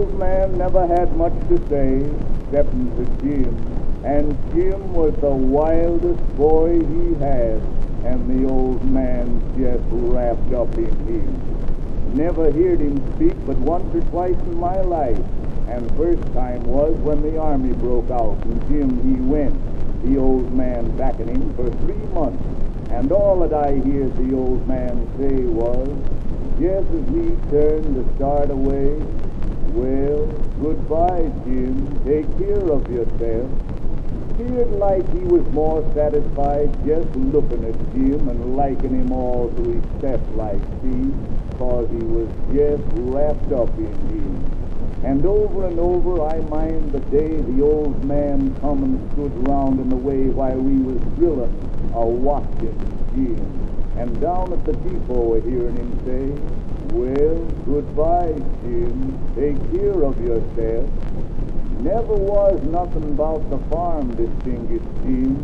old man never had much to say, excepting to Jim. And Jim was the wildest boy he had, and the old man just wrapped up in him. Never heard him speak but once or twice in my life, and first time was when the army broke out, and Jim he went, the old man backing him for 3 months. And all that I heard the old man say was, just as he turned to start away, well, goodbye, Jim, take care of yourself. Appeared like he was more satisfied just looking at Jim and liking him all to his step like see, cause he was just wrapped up in him. And over I mind the day the old man come and stood round in the way while we was drilling, a-watching Jim. And down at the depot hearing him say, well, goodbye, Jim, take care of yourself. Never was nothing about the farm, distinguished Jim.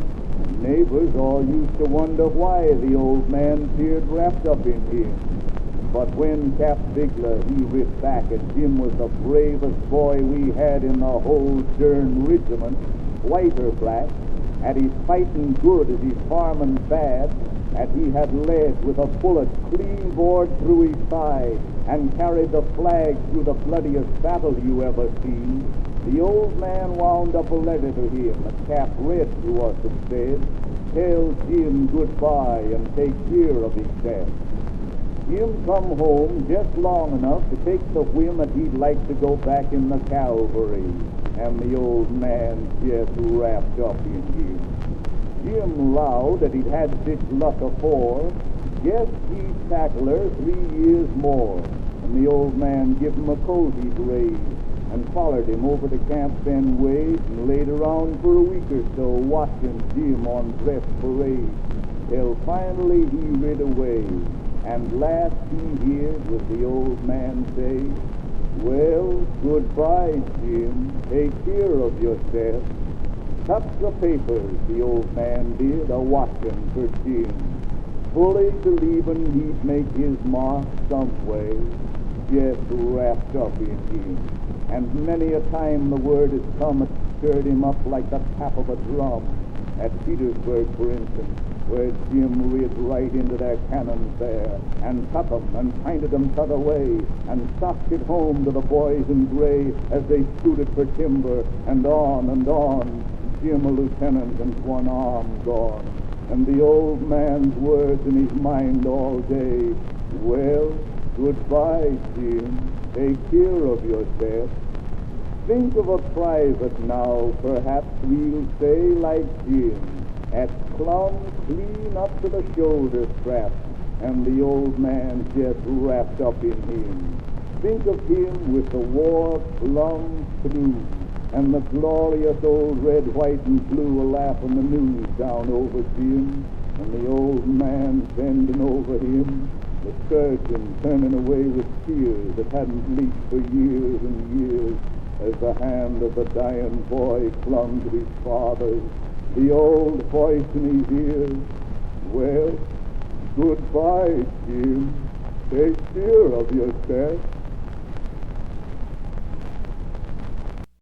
Neighbors all used to wonder why the old man appeared wrapped up in him. But when Cap Bigler, he ripped back, and Jim was the bravest boy we had in the whole darn regiment, white or black, and he's fighting good as he's farming bad, and he had led with a bullet clean bored through his thigh, and carried the flag through the bloodiest battle you ever seen. The old man wound up a letter to him, and Cap read to us and said, tell Jim goodbye and take care of himself. Jim come home just long enough to take the whim that he'd like to go back in the cavalry, and the old man just wrapped up in him. Jim allowed that he'd had such luck afore, just he'd tackle her 3 years more, and the old man give him a coat he'd raised, and followed him over to Camp Ben Wade and laid around for a week or so watching Jim on dress parade, till finally he rid away. And last he heard was the old man say, well, goodbye, Jim, take care of yourself. Tucked the papers, the old man did, a-watching for Jim, fully believing he'd make his mark some way, just wrapped up in him. And many a time the word has come that stirred him up like the tap of a drum. At Petersburg, for instance, where Jim rid right into their cannons there, and took 'em and pinted 'em t'other way, and socked it home to the boys in gray as they scooted for timber, and on, Jim a lieutenant and one arm gone, and the old man's words in his mind all day, well, goodbye, Jim, take care of yourself. Think of a private now, perhaps we'll say, like Jim, at clung clean up to the shoulder strap, and the old man just wrapped up in him. Think of him with the war plumb through, and the glorious old red, white, and blue a-laughing the news down over Jim, and the old man bending over him, the surgeon turning away with tears that hadn't leaked for years and years, as the hand of the dying boy clung to his father's, the old voice in his ears, well, goodbye, Jim, take care of yourself.